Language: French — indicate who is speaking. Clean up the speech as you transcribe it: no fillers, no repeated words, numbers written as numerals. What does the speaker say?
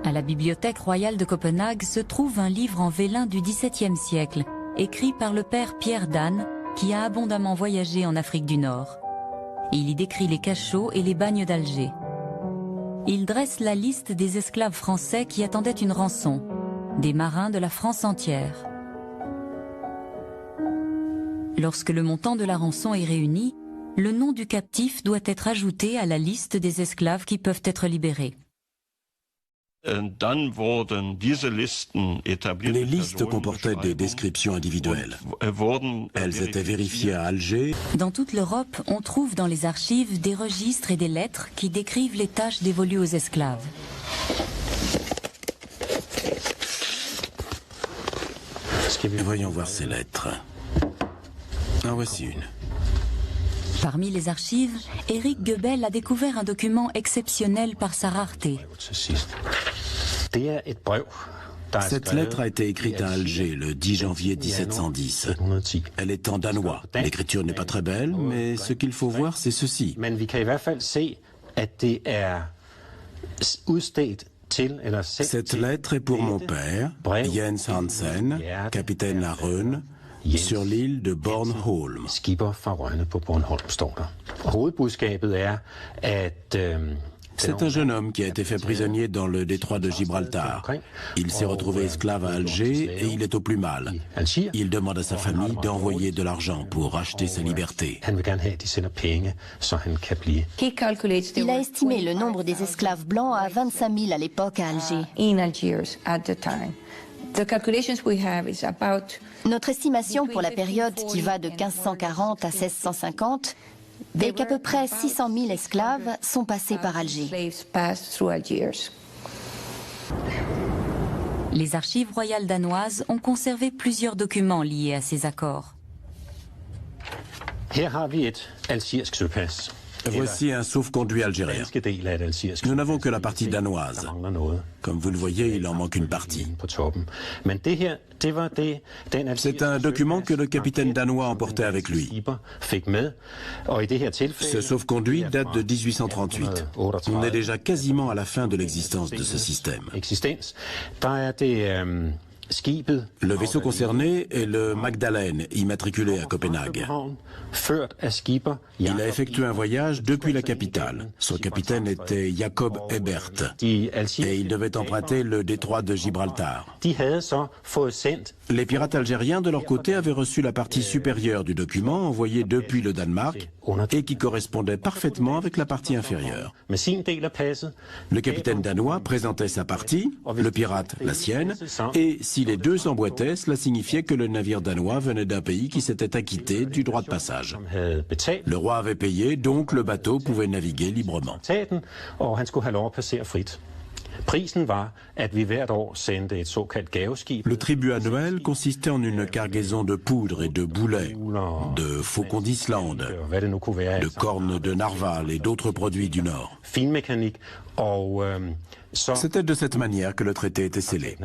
Speaker 1: À la Bibliothèque royale de Copenhague se trouve un livre en vélin du XVIIe siècle, écrit par le père Pierre Danes, qui a abondamment voyagé en Afrique du Nord. Il y décrit les cachots et les bagnes d'Alger. Il dresse la liste des esclaves français qui attendaient une rançon, des marins de la France entière. Lorsque le montant de la rançon est réuni, le nom du captif doit être ajouté à la liste des esclaves qui peuvent être libérés.
Speaker 2: Les listes comportaient des descriptions individuelles. Elles étaient vérifiées à Alger.
Speaker 1: Dans toute l'Europe, on trouve dans les archives des registres et des lettres qui décrivent les tâches dévolues aux esclaves.
Speaker 2: Voyons voir ces lettres. En voici une.
Speaker 1: Parmi les archives, Éric Goebel a découvert un document exceptionnel par sa rareté.
Speaker 2: Cette lettre a été écrite à Alger le 10 janvier 1710. Elle est en danois. L'écriture n'est pas très belle, mais ce qu'il faut voir, c'est ceci. Cette lettre est pour mon père, Jens Hansen, capitaine La Rhône, sur l'île de Bornholm. C'est un jeune homme qui a été fait prisonnier dans le détroit de Gibraltar. Il s'est retrouvé esclave à Alger et il est au plus mal. Il demande à sa famille d'envoyer de l'argent pour racheter sa liberté.
Speaker 3: Il a estimé le nombre des esclaves blancs à 25 000 à l'époque à Alger. Notre estimation pour la période qui va de 1540 à 1650 est qu'à peu près 600 000 esclaves sont passés par Alger.
Speaker 1: Les archives royales danoises ont conservé plusieurs documents liés à ces accords.
Speaker 2: Voici un sauf-conduit algérien. Nous n'avons que la partie danoise. Comme vous le voyez, il en manque une partie. C'est un document que le capitaine danois emportait avec lui. Ce sauf-conduit date de 1838. On est déjà quasiment à la fin de l'existence de ce système. Le vaisseau concerné est le Magdalene, immatriculé à Copenhague. Il a effectué un voyage depuis la capitale. Son capitaine était Jacob Ebert et il devait emprunter le détroit de Gibraltar. Les pirates algériens, de leur côté, avaient reçu la partie supérieure du document envoyé depuis le Danemark et qui correspondait parfaitement avec la partie inférieure. Le capitaine danois présentait sa partie, le pirate la sienne, et si les deux s'emboîtaient, cela signifiait que le navire danois venait d'un pays qui s'était acquitté du droit de passage. Le roi avait payé, donc le bateau pouvait naviguer librement. Le tribut annuel consistait en une cargaison de poudre et de boulets, de faucons d'Islande, de cornes de narval et d'autres produits du Nord. C'était de cette manière que le traité était scellé.